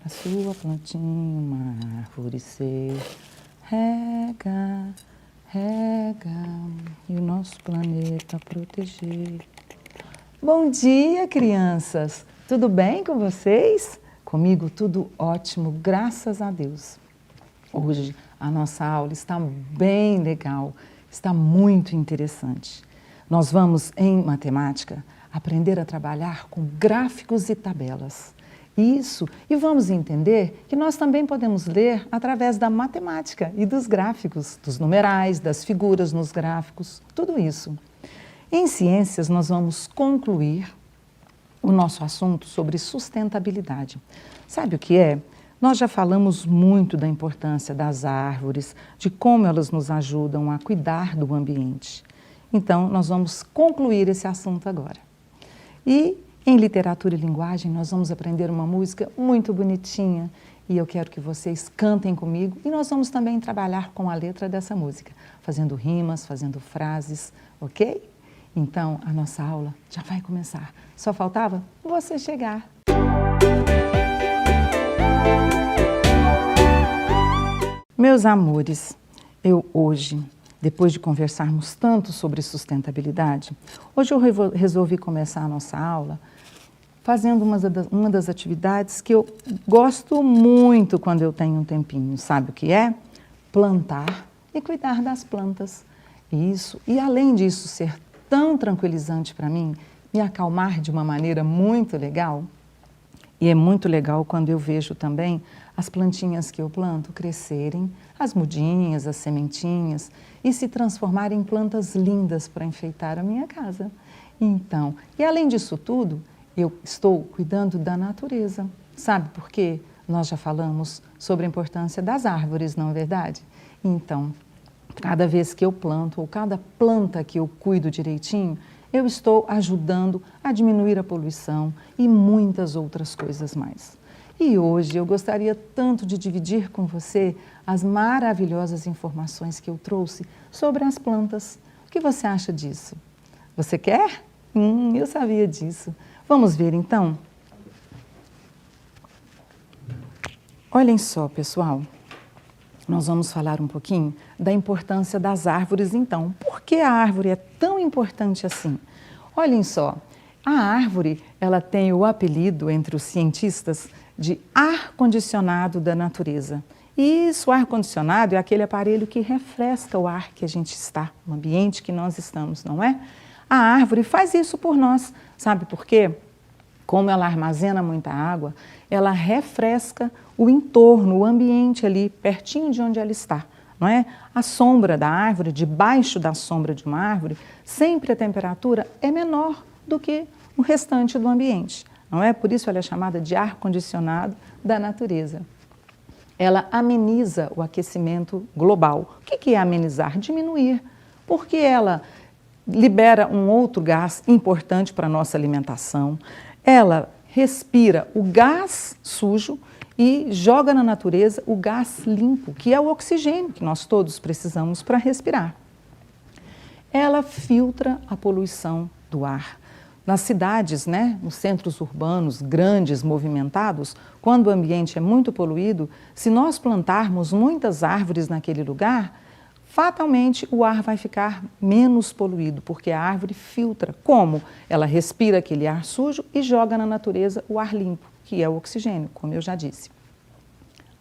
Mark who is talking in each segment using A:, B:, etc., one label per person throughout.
A: a sua plantinha, uma árvore ser. Rega, rega, e o nosso planeta proteger. Bom dia, crianças! Tudo bem com vocês? Comigo tudo ótimo, graças a Deus. Hoje a nossa aula está bem legal, está muito interessante. Nós vamos, em matemática, aprender a trabalhar com gráficos e tabelas. Isso, e vamos entender que nós também podemos ler através da matemática e dos gráficos, dos numerais, das figuras nos gráficos, tudo isso. Em ciências, nós vamos concluir o nosso assunto sobre sustentabilidade. Sabe o que é? Nós já falamos muito da importância das árvores, de como elas nos ajudam a cuidar do ambiente. Então, nós vamos concluir esse assunto agora. E em literatura e linguagem, nós vamos aprender uma música muito bonitinha e eu quero que vocês cantem comigo e nós vamos também trabalhar com a letra dessa música, fazendo rimas, fazendo frases, ok? Então, a nossa aula já vai começar. Só faltava você chegar. Meus amores, eu hoje, depois de conversarmos tanto sobre sustentabilidade, hoje eu resolvi começar a nossa aula fazendo uma das atividades que eu gosto muito quando eu tenho um tempinho. Sabe o que é? Plantar e cuidar das plantas. Isso, e além disso ser tão tranquilizante para mim, me acalmar de uma maneira muito legal, e é muito legal quando eu vejo também as plantinhas que eu planto crescerem, as mudinhas, as sementinhas, e se transformarem em plantas lindas para enfeitar a minha casa. Então, e além disso tudo, eu estou cuidando da natureza. Sabe por quê? Nós já falamos sobre a importância das árvores, não é verdade? Então, cada vez que eu planto, ou cada planta que eu cuido direitinho, eu estou ajudando a diminuir a poluição e muitas outras coisas mais. E hoje eu gostaria tanto de dividir com você as maravilhosas informações que eu trouxe sobre as plantas. O que você acha disso? Você quer? Eu sabia disso. Vamos ver então? Olhem só, pessoal. Nós vamos falar um pouquinho da importância das árvores então. Por que a árvore é tão importante assim? Olhem só, a árvore ela tem o apelido entre os cientistas de ar-condicionado da natureza. E isso, o ar-condicionado é aquele aparelho que refresca o ar que a gente está, no ambiente que nós estamos, não é? A árvore faz isso por nós, sabe por quê? Como ela armazena muita água, ela refresca o entorno, o ambiente ali, pertinho de onde ela está, não é? A sombra da árvore, debaixo da sombra de uma árvore, sempre a temperatura é menor do que o restante do ambiente, não é? Por isso ela é chamada de ar-condicionado da natureza. Ela ameniza o aquecimento global. O que é amenizar? Diminuir, porque ela libera um outro gás importante para a nossa alimentação. Ela respira o gás sujo e joga na natureza o gás limpo, que é o oxigênio que nós todos precisamos para respirar. Ela filtra a poluição do ar. Nas cidades, né, nos centros urbanos grandes, movimentados, quando o ambiente é muito poluído, se nós plantarmos muitas árvores naquele lugar, fatalmente o ar vai ficar menos poluído, porque a árvore filtra. Como? Ela respira aquele ar sujo e joga na natureza o ar limpo, que é o oxigênio, como eu já disse.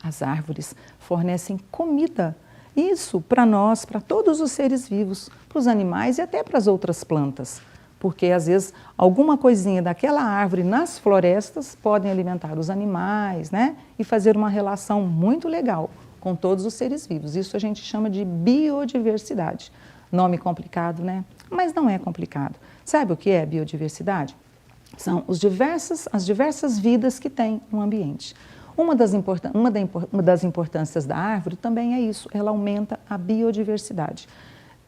A: As árvores fornecem comida, isso para nós, para todos os seres vivos, para os animais e até para as outras plantas, porque às vezes alguma coisinha daquela árvore nas florestas podem alimentar os animais, né? E fazer uma relação muito legal com todos os seres vivos. Isso a gente chama de biodiversidade. Nome complicado, né? Mas não é complicado. Sabe o que é biodiversidade? São as diversas vidas que tem no ambiente. Uma das importâncias da árvore também é isso, ela aumenta a biodiversidade.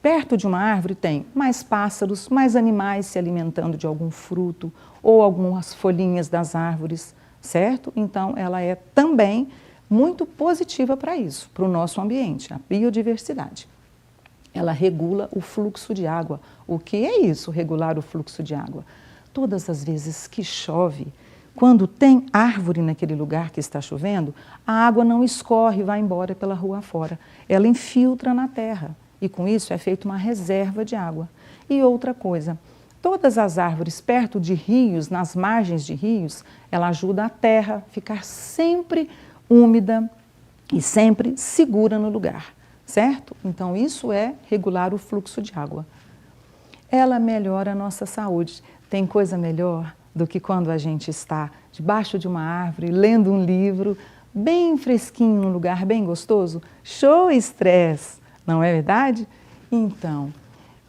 A: Perto de uma árvore tem mais pássaros, mais animais se alimentando de algum fruto ou algumas folhinhas das árvores, certo? Então, ela é também muito positiva para isso, para o nosso ambiente, a biodiversidade. Ela regula o fluxo de água. O que é isso, regular o fluxo de água? Todas as vezes que chove, quando tem árvore naquele lugar que está chovendo, a água não escorre e vai embora pela rua fora. Ela infiltra na terra e com isso é feita uma reserva de água. E outra coisa, todas as árvores perto de rios, nas margens de rios, ela ajuda a terra a ficar sempre úmida e sempre segura no lugar, certo? Então isso é regular o fluxo de água. Ela melhora a nossa saúde. Tem coisa melhor do que quando a gente está debaixo de uma árvore, lendo um livro, bem fresquinho, num lugar bem gostoso? Show estresse, não é verdade? Então,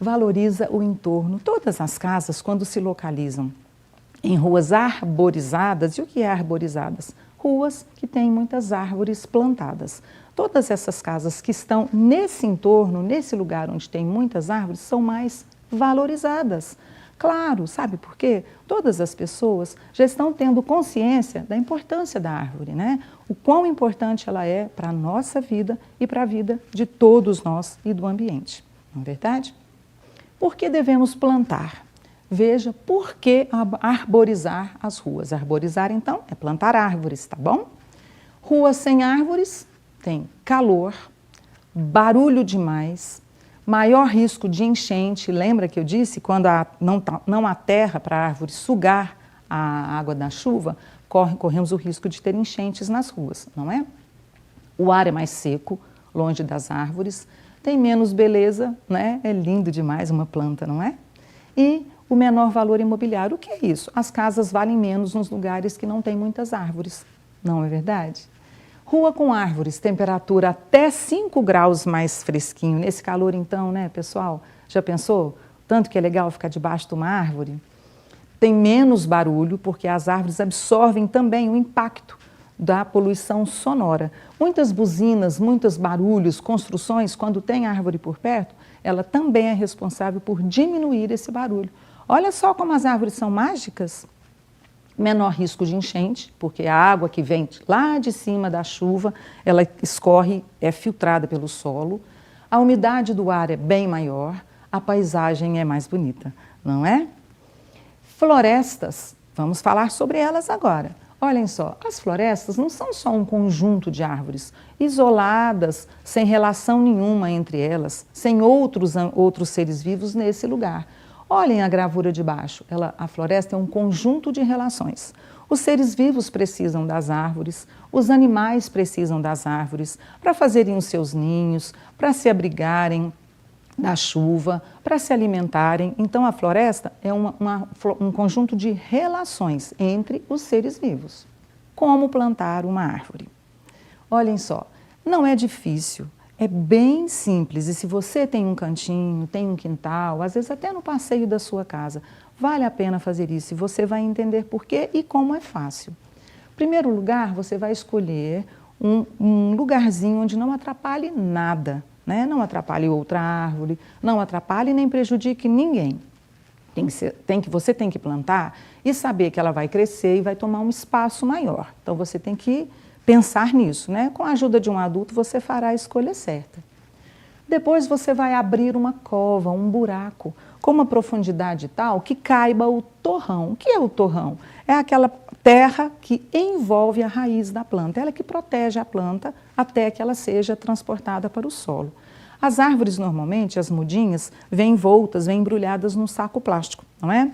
A: valoriza o entorno. Todas as casas, quando se localizam em ruas arborizadas, e o que é arborizadas? Ruas que têm muitas árvores plantadas. Todas essas casas que estão nesse entorno, nesse lugar onde tem muitas árvores, são mais valorizadas. Claro, sabe por quê? Todas as pessoas já estão tendo consciência da importância da árvore, né? O quão importante ela é para a nossa vida e para a vida de todos nós e do ambiente, não é verdade? Por que devemos plantar? Veja, por que arborizar as ruas? Arborizar, então, é plantar árvores, tá bom? Ruas sem árvores tem calor, barulho demais, maior risco de enchente. Lembra que eu disse, quando não há terra para a árvore sugar a água da chuva, corremos o risco de ter enchentes nas ruas, não é? O ar é mais seco, longe das árvores, tem menos beleza, né? É lindo demais uma planta, não é? E o menor valor imobiliário. O que é isso? As casas valem menos nos lugares que não tem muitas árvores, não é verdade? Rua com árvores, temperatura até 5 graus mais fresquinho. Nesse calor então, né, pessoal? Já pensou? Tanto que é legal ficar debaixo de uma árvore? Tem menos barulho, porque as árvores absorvem também o impacto da poluição sonora. Muitas buzinas, muitos barulhos, construções, quando tem árvore por perto, ela também é responsável por diminuir esse barulho. Olha só como as árvores são mágicas. Menor risco de enchente, porque a água que vem lá de cima da chuva, ela escorre, é filtrada pelo solo. A umidade do ar é bem maior, a paisagem é mais bonita, não é? Florestas, vamos falar sobre elas agora. Olhem só, as florestas não são só um conjunto de árvores isoladas, sem relação nenhuma entre elas, sem outros seres vivos nesse lugar. Olhem a gravura de baixo, a floresta é um conjunto de relações. Os seres vivos precisam das árvores, os animais precisam das árvores para fazerem os seus ninhos, para se abrigarem da chuva, para se alimentarem. Então a floresta é um conjunto de relações entre os seres vivos. Como plantar uma árvore? Olhem só, não é difícil. É bem simples e se você tem um cantinho, tem um quintal, às vezes até no passeio da sua casa, vale a pena fazer isso e você vai entender por quê e como é fácil. Em primeiro lugar, você vai escolher um lugarzinho onde não atrapalhe nada, né? Não atrapalhe outra árvore, não atrapalhe nem prejudique ninguém. Você tem que plantar e saber que ela vai crescer e vai tomar um espaço maior. Então você tem que pensar nisso, né? Com a ajuda de um adulto, você fará a escolha certa. Depois você vai abrir uma cova, um buraco, com uma profundidade tal que caiba o torrão. O que é o torrão? É aquela terra que envolve a raiz da planta, ela que protege a planta até que ela seja transportada para o solo. As árvores, normalmente, as mudinhas, vêm envoltas, vêm embrulhadas num saco plástico, não é?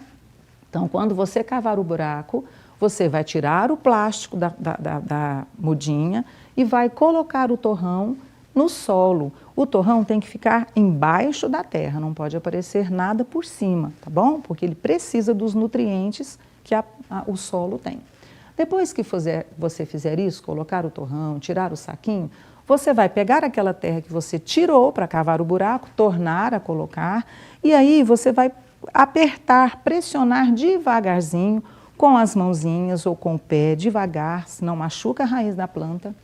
A: Então, quando você cavar o buraco, você vai tirar o plástico da mudinha e vai colocar o torrão no solo. O torrão tem que ficar embaixo da terra, não pode aparecer nada por cima, tá bom? Porque ele precisa dos nutrientes que o solo tem. Depois que você fizer isso, colocar o torrão, tirar o saquinho, você vai pegar aquela terra que você tirou para cavar o buraco, tornar a colocar, e aí você vai apertar, pressionar devagarzinho, com as mãozinhas ou com o pé, devagar, senão machuca a raiz da planta.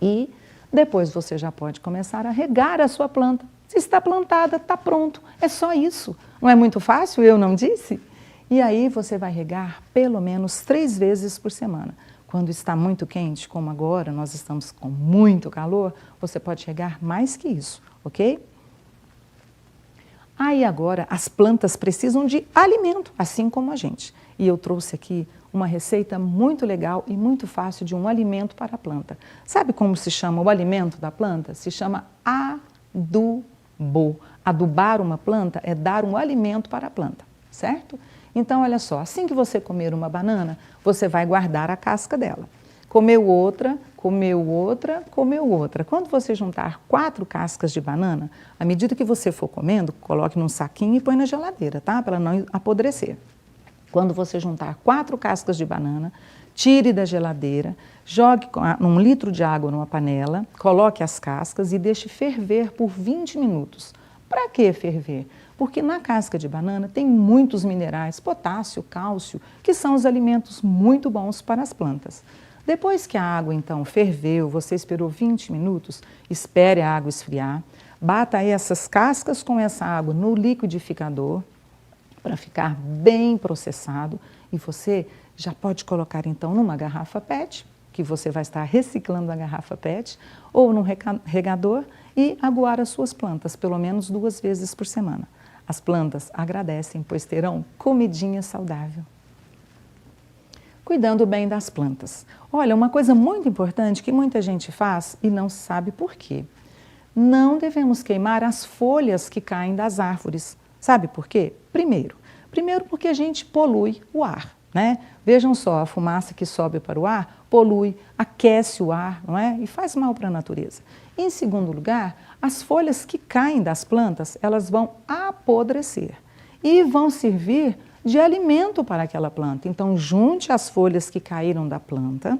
A: E depois você já pode começar a regar a sua planta. Se está plantada, está pronto. É só isso. Não é muito fácil? Eu não disse? E aí você vai regar pelo menos 3 vezes por semana. Quando está muito quente, como agora, nós estamos com muito calor, você pode regar mais que isso, ok? Aí agora as plantas precisam de alimento, assim como a gente. E eu trouxe aqui uma receita muito legal e muito fácil de um alimento para a planta. Sabe como se chama o alimento da planta? Se chama adubo. Adubar uma planta é dar um alimento para a planta, certo? Então, olha só, assim que você comer uma banana, você vai guardar a casca dela. Comeu outra, comeu outra, comeu outra. Quando você juntar 4 cascas de banana, à medida que você for comendo, coloque num saquinho e põe na geladeira, tá? Para ela não apodrecer. Quando você juntar 4 cascas de banana, tire da geladeira, jogue 1 litro de água numa panela, coloque as cascas e deixe ferver por 20 minutos. Para que ferver? Porque na casca de banana tem muitos minerais, potássio, cálcio, que são os alimentos muito bons para as plantas. Depois que a água então ferveu, você esperou 20 minutos, espere a água esfriar, bata essas cascas com essa água no liquidificador para ficar bem processado e você já pode colocar então numa garrafa PET, que você vai estar reciclando a garrafa PET, ou num regador e aguar as suas plantas, pelo menos 2 vezes por semana. As plantas agradecem, pois terão comidinha saudável. Cuidando bem das plantas. Olha, uma coisa muito importante que muita gente faz e não sabe por quê. Não devemos queimar as folhas que caem das árvores. Sabe por quê? Primeiro porque a gente polui o ar, né? Vejam só, a fumaça que sobe para o ar polui, aquece o ar, não é? E faz mal para a natureza. Em segundo lugar, as folhas que caem das plantas, elas vão apodrecer e vão servir de alimento para aquela planta. Então, junte as folhas que caíram da planta,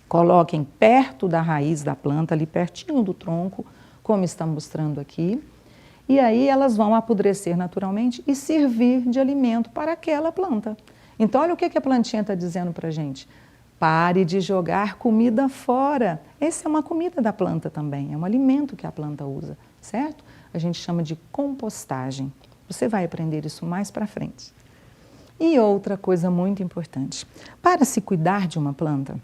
A: coloquem perto da raiz da planta, ali pertinho do tronco, como está mostrando aqui, e aí elas vão apodrecer naturalmente e servir de alimento para aquela planta. Então, olha o que a plantinha está dizendo para a gente. Pare de jogar comida fora. Essa é uma comida da planta também, é um alimento que a planta usa, certo? A gente chama de compostagem. Você vai aprender isso mais para frente. E outra coisa muito importante, para se cuidar de uma planta,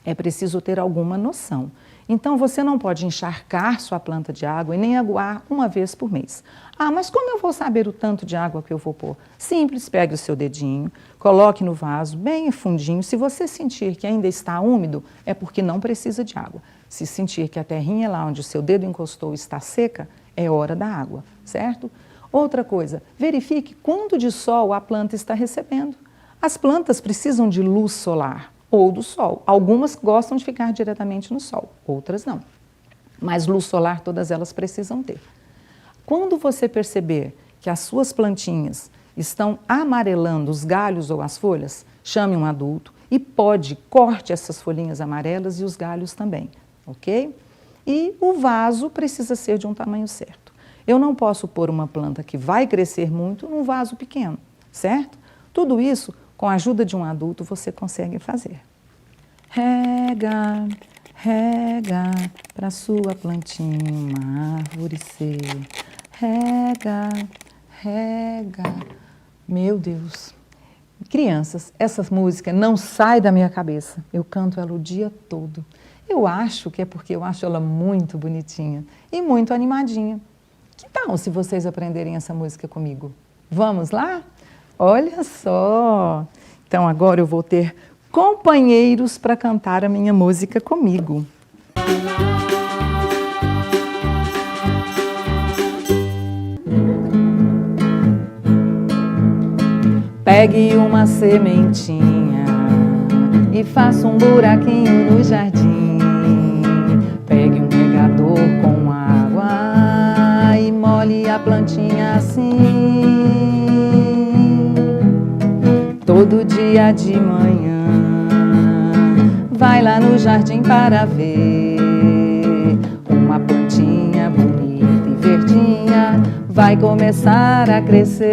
A: é preciso ter alguma noção. Então, você não pode encharcar sua planta de água e nem aguar 1 vez por mês. Ah, mas como eu vou saber o tanto de água que eu vou pôr? Simples, pegue o seu dedinho, coloque no vaso bem fundinho. Se você sentir que ainda está úmido, é porque não precisa de água. Se sentir que a terrinha lá onde o seu dedo encostou está seca, é hora da água, certo? Outra coisa, verifique quanto de sol a planta está recebendo. As plantas precisam de luz solar ou do sol. Algumas gostam de ficar diretamente no sol, outras não. Mas luz solar todas elas precisam ter. Quando você perceber que as suas plantinhas estão amarelando os galhos ou as folhas, chame um adulto e corte essas folhinhas amarelas e os galhos também, ok? E o vaso precisa ser de um tamanho certo. Eu não posso pôr uma planta que vai crescer muito num vaso pequeno, certo? Tudo isso, com a ajuda de um adulto, você consegue fazer. Rega, rega, para sua plantinha uma árvore ser. Rega, rega. Meu Deus. Crianças, essa música não sai da minha cabeça. Eu canto ela o dia todo. Eu acho que é porque eu acho ela muito bonitinha e muito animadinha. Que tal se vocês aprenderem essa música comigo? Vamos lá? Olha só! Então agora eu vou ter companheiros para cantar a minha música comigo. Pegue uma sementinha e faça um buraquinho no jardim. Pegue um regador com água e molhe a plantinha assim. Todo dia de manhã, vai lá no jardim para ver uma plantinha bonita e verdinha, vai começar a crescer.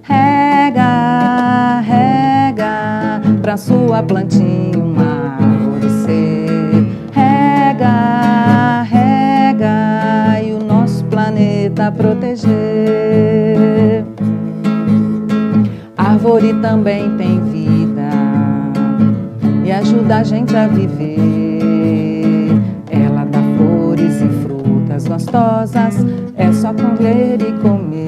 A: Rega, rega, pra sua plantinha uma árvore ser. Rega, rega, e o nosso planeta proteger. Árvore também tem vida e ajuda a gente a viver. Ela dá flores e frutas gostosas, é só colher e comer.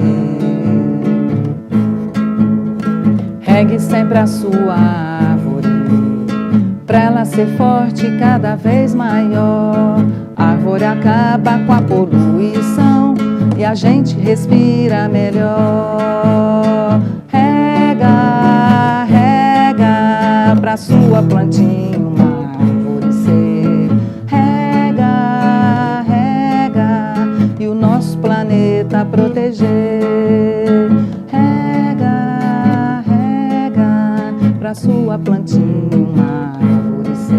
A: Regue sempre a sua árvore, pra ela ser forte e cada vez maior. A árvore acaba com a poluição e a gente respira melhor. Rega, rega, pra sua plantinha uma árvore ser. Rega, rega, e o nosso planeta proteger. Rega, rega, pra sua plantinha uma árvore ser.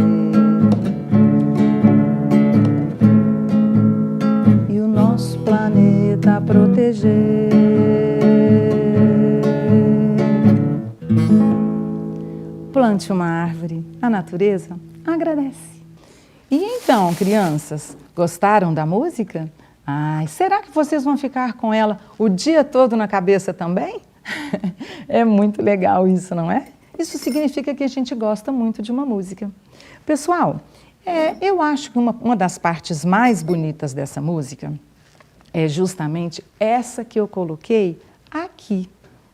A: E o nosso planeta proteger. Plante uma árvore, a natureza agradece. E então, crianças, gostaram da música? Ai, será que vocês vão ficar com ela o dia todo na cabeça também? É muito legal isso, não é? Isso significa que a gente gosta muito de uma música. Pessoal, eu acho que uma das partes mais bonitas dessa música é justamente essa que eu coloquei aqui,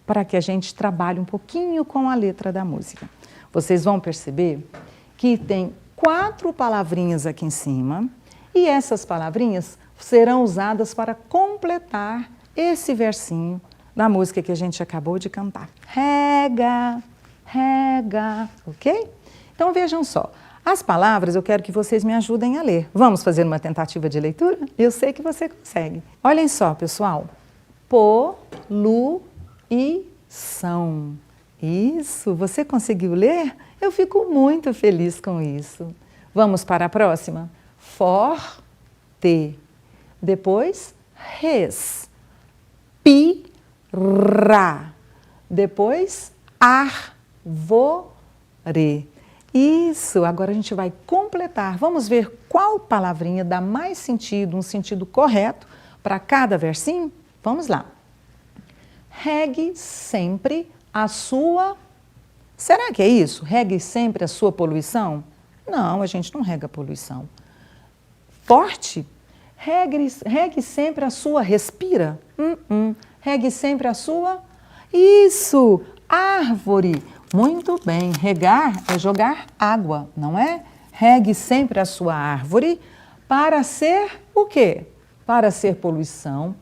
A: para que a gente trabalhe um pouquinho com a letra da música. Vocês vão perceber que tem 4 palavrinhas aqui em cima e essas palavrinhas serão usadas para completar esse versinho da música que a gente acabou de cantar. Rega, rega, ok? Então vejam só, as palavras eu quero que vocês me ajudem a ler. Vamos fazer uma tentativa de leitura? Eu sei que você consegue. Olhem só, pessoal. Poluição. Isso, você conseguiu ler? Eu fico muito feliz com isso. Vamos para a próxima? Forte. Depois, respira. Depois, árvore. Isso, agora a gente vai completar. Vamos ver qual palavrinha dá mais sentido, um sentido correto para cada versinho? Vamos lá. Regue sempre a sua... Será que é isso? Regue sempre a sua poluição? Não, a gente não rega a poluição. Forte? Regue sempre a sua... Respira? Regue sempre a sua... Isso! Árvore! Muito bem, regar é jogar água, não é? Regue sempre a sua árvore para ser o quê? Para ser poluição,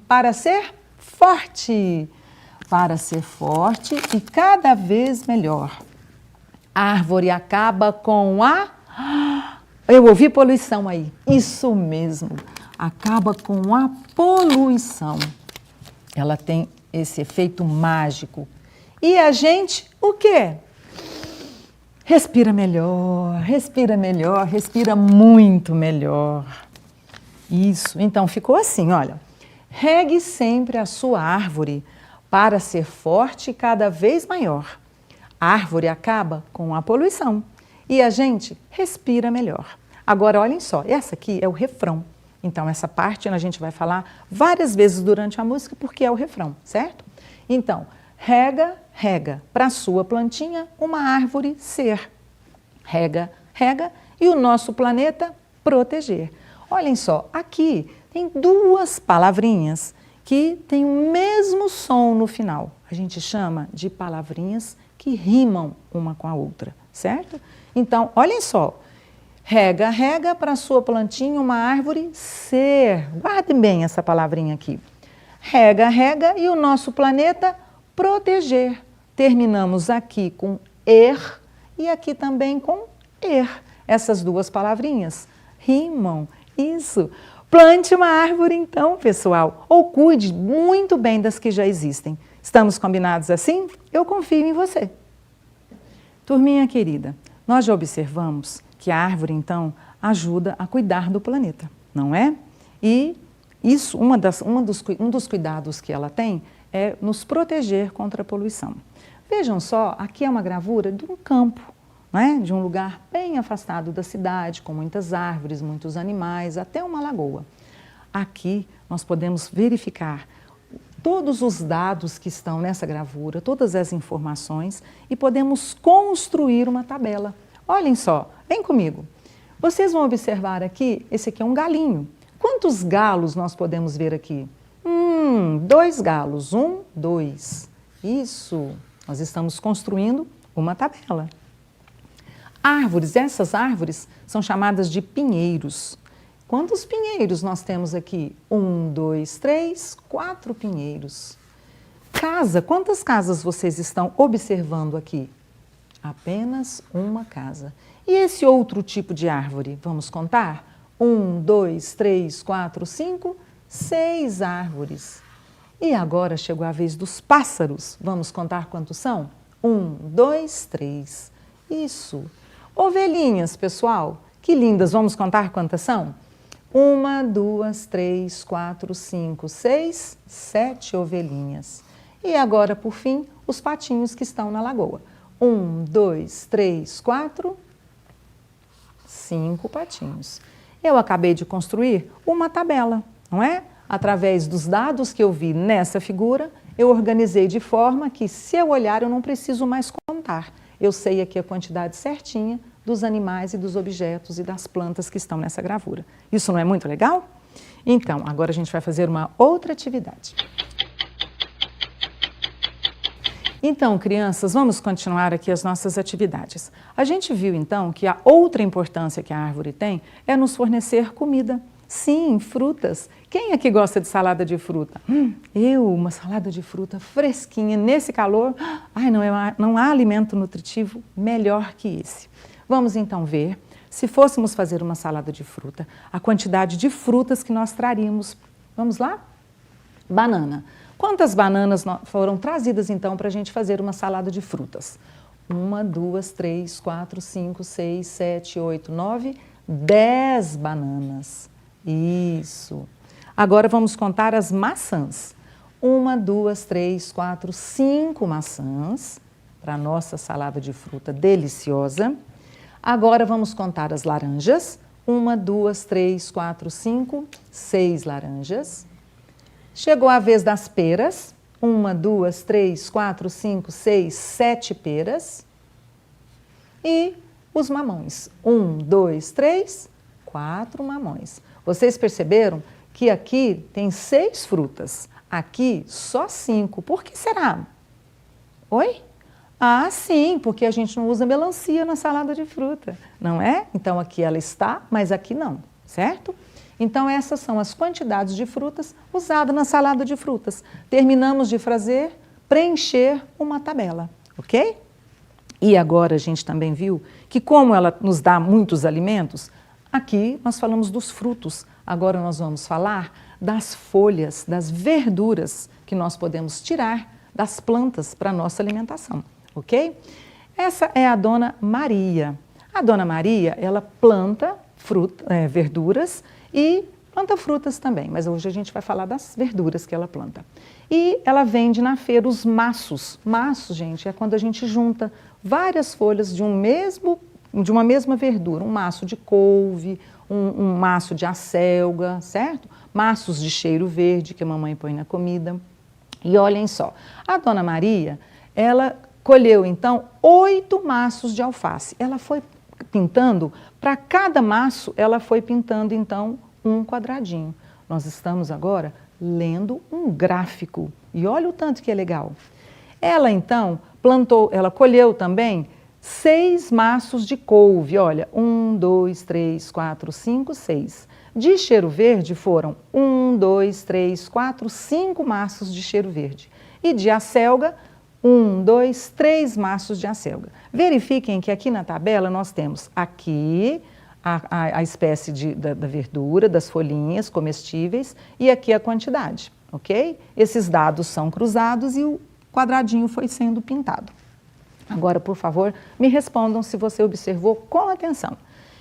A: para ser forte. Para ser forte e cada vez melhor. A árvore acaba com a... Eu ouvi poluição aí. Isso mesmo. Acaba com a poluição. Ela tem esse efeito mágico. E a gente, o quê? Respira melhor, respira muito melhor. Isso. Então ficou assim, olha. Regue sempre a sua árvore para ser forte e cada vez maior. A árvore acaba com a poluição e a gente respira melhor. Agora, olhem só, essa aqui é o refrão. Então, essa parte a gente vai falar várias vezes durante a música porque é o refrão, certo? Então, rega, rega, para a sua plantinha uma árvore ser. Rega, rega, e o nosso planeta proteger. Olhem só, aqui tem 2 palavrinhas que tem o mesmo som no final. A gente chama de palavrinhas que rimam uma com a outra, certo? Então, olhem só. Rega, rega para a sua plantinha uma árvore ser. Guardem bem essa palavrinha aqui. Rega, rega e o nosso planeta proteger. Terminamos aqui com e aqui também com Essas 2 palavrinhas rimam. Isso. Plante uma árvore então, pessoal, ou cuide muito bem das que já existem. Estamos combinados assim? Eu confio em você. Turminha querida, nós já observamos que a árvore, então, ajuda a cuidar do planeta, não é? E isso, um dos cuidados que ela tem é nos proteger contra a poluição. Vejam só, aqui é uma gravura de um campo, né? De um lugar bem afastado da cidade, com muitas árvores, muitos animais, até uma lagoa. Aqui nós podemos verificar todos os dados que estão nessa gravura, todas as informações e podemos construir uma tabela. Olhem só, vem comigo. Vocês vão observar aqui, esse aqui é um galinho. Quantos galos nós podemos ver aqui? 2 galos. 1, 2. Isso. Nós estamos construindo uma tabela. Árvores. Essas árvores são chamadas de pinheiros. Quantos pinheiros nós temos aqui? 1, 2, 3, 4 pinheiros. Casa. Quantas casas vocês estão observando aqui? Apenas uma casa. E esse outro tipo de árvore? Vamos contar? 1, 2, 3, 4, 5, 6 árvores. E agora chegou a vez dos pássaros. Vamos contar quantos são? 1, 2, 3. Isso. Ovelhinhas, pessoal. Que lindas. Vamos contar quantas são? 1, 2, 3, 4, 5, 6, 7 ovelhinhas. E agora, por fim, os patinhos que estão na lagoa. 1, 2, 3, 4, 5 patinhos. Eu acabei de construir uma tabela, não é? Através dos dados que eu vi nessa figura, eu organizei de forma que, se eu olhar, eu não preciso mais contar. Eu sei aqui a quantidade certinha dos animais e dos objetos e das plantas que estão nessa gravura. Isso não é muito legal? Então, agora a gente vai fazer uma outra atividade. Então, crianças, vamos continuar aqui as nossas atividades. A gente viu, então, que a outra importância que a árvore tem é nos fornecer comida. Sim, frutas. Quem aqui gosta de salada de fruta? Uma salada de fruta fresquinha, nesse calor. Ai, não há alimento nutritivo melhor que esse. Vamos, então, ver, se fôssemos fazer uma salada de fruta, a quantidade de frutas que nós traríamos. Vamos lá? Banana. Quantas bananas foram trazidas, então, para a gente fazer uma salada de frutas? 1, 2, 3, 4, 5, 6, 7, 8, 9, 10 bananas. Isso. Agora vamos contar as maçãs. 1, 2, 3, 4, 5 maçãs para a nossa salada de fruta deliciosa. Agora vamos contar as laranjas. 1, 2, 3, 4, 5, 6 laranjas. Chegou a vez das peras. 1, 2, 3, 4, 5, 6, 7 peras. E os mamões. 1, 2, 3, 4 mamões. Vocês perceberam que aqui tem 6 frutas, aqui só 5. Por que será? Oi? Ah, sim, porque a gente não usa melancia na salada de fruta, não é? Então aqui ela está, mas aqui não, certo? Então essas são as quantidades de frutas usadas na salada de frutas. Terminamos de fazer, preencher uma tabela, ok? E agora a gente também viu que como ela nos dá muitos alimentos, aqui nós falamos dos frutos. Agora nós vamos falar das folhas, das verduras que nós podemos tirar das plantas para a nossa alimentação, ok? Essa é a Dona Maria. A Dona Maria, ela planta verduras e planta frutas também, mas hoje a gente vai falar das verduras que ela planta. E ela vende na feira os maços. Maços, gente, é quando a gente junta várias folhas de uma mesma verdura, um maço de couve, um maço de acelga, certo? Maços de cheiro verde que a mamãe põe na comida. E olhem só, a Dona Maria, ela colheu então 8 maços de alface. Ela foi pintando, para cada maço, ela foi pintando então um quadradinho. Nós estamos agora lendo um gráfico e olha o tanto que é legal. Ela então ela colheu também 6 maços de couve, olha, 1, 2, 3, 4, 5, 6. De cheiro verde foram 1, 2, 3, 4, 5 maços de cheiro verde. E de acelga, 1, 2, 3 maços de acelga. Verifiquem que aqui na tabela nós temos aqui a espécie da verdura, das folhinhas comestíveis e aqui a quantidade, ok? Esses dados são cruzados e o quadradinho foi sendo pintado. Agora, por favor, me respondam se você observou com atenção.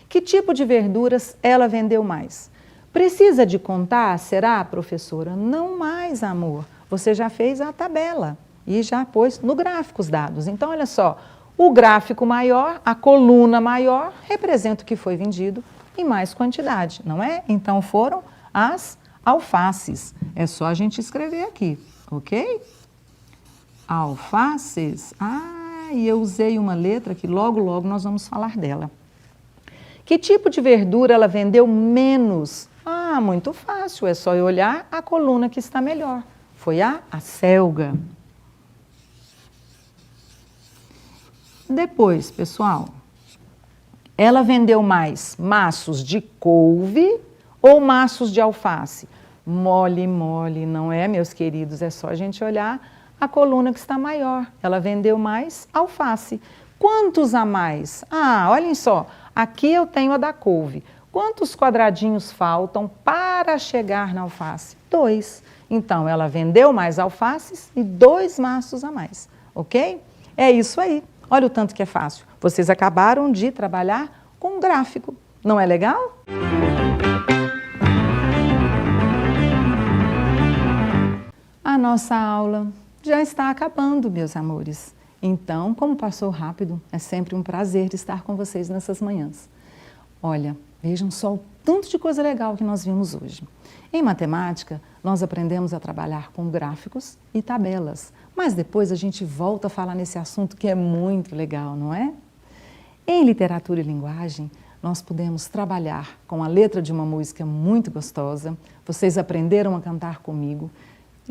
A: Que tipo de verduras ela vendeu mais? Precisa de contar, será, professora? Não mais, amor. Você já fez a tabela e já pôs no gráfico os dados. Então, olha só, o gráfico maior, a coluna maior, representa o que foi vendido em mais quantidade, não é? Então, foram as alfaces. É só a gente escrever aqui, ok? Alfaces. E eu usei uma letra que logo nós vamos falar dela. Que tipo de verdura ela vendeu menos? Ah, muito fácil, é só eu olhar a coluna que está melhor. Foi a acelga. Depois, pessoal, ela vendeu mais maços de couve ou maços de alface? Mole, mole, não é, meus queridos? É só a gente olhar a coluna que está maior. Ela vendeu mais alface. Quantos a mais? Ah, olhem só, aqui eu tenho a da couve. Quantos quadradinhos faltam para chegar na alface? 2. Então, ela vendeu mais alfaces e 2 maços a mais, ok? É isso aí. Olha o tanto que é fácil. Vocês acabaram de trabalhar com um gráfico. Não é legal? A nossa aula já está acabando, meus amores. Então, como passou rápido, é sempre um prazer estar com vocês nessas manhãs. Olha, vejam só o tanto de coisa legal que nós vimos hoje. Em matemática, nós aprendemos a trabalhar com gráficos e tabelas, mas depois a gente volta a falar nesse assunto que é muito legal, não é? Em literatura e linguagem, nós pudemos trabalhar com a letra de uma música muito gostosa, vocês aprenderam a cantar comigo,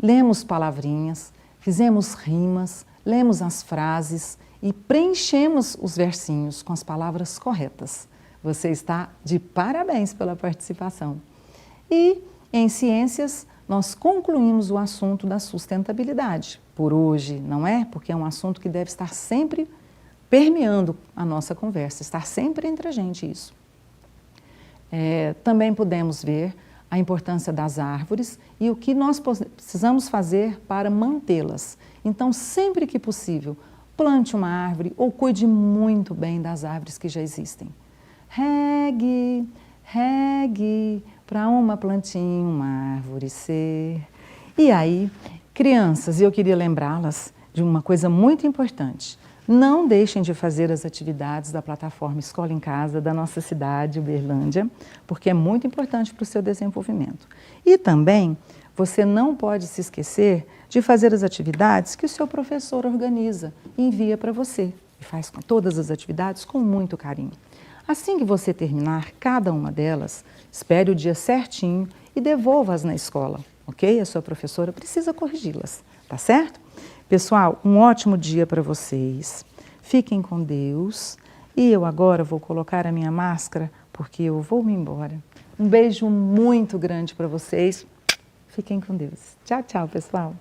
A: lemos palavrinhas, fizemos rimas, lemos as frases e preenchemos os versinhos com as palavras corretas. Você está de parabéns pela participação. E em ciências, nós concluímos o assunto da sustentabilidade. Por hoje, não é? Porque é um assunto que deve estar sempre permeando a nossa conversa, estar sempre entre a gente isso. Também podemos ver a importância das árvores e o que nós precisamos fazer para mantê-las. Então, sempre que possível, plante uma árvore ou cuide muito bem das árvores que já existem. Regue, regue, para uma plantinha, uma árvore ser. E aí, crianças, eu queria lembrá-las de uma coisa muito importante. Não deixem de fazer as atividades da plataforma Escola em Casa da nossa cidade, Uberlândia, porque é muito importante para o seu desenvolvimento. E também, você não pode se esquecer de fazer as atividades que o seu professor organiza e envia para você. E faz todas as atividades com muito carinho. Assim que você terminar cada uma delas, espere o dia certinho e devolva-as na escola, ok? A sua professora precisa corrigi-las, tá certo? Pessoal, um ótimo dia para vocês. Fiquem com Deus. E eu agora vou colocar a minha máscara porque eu vou me embora. Um beijo muito grande para vocês. Fiquem com Deus. Tchau, tchau, pessoal.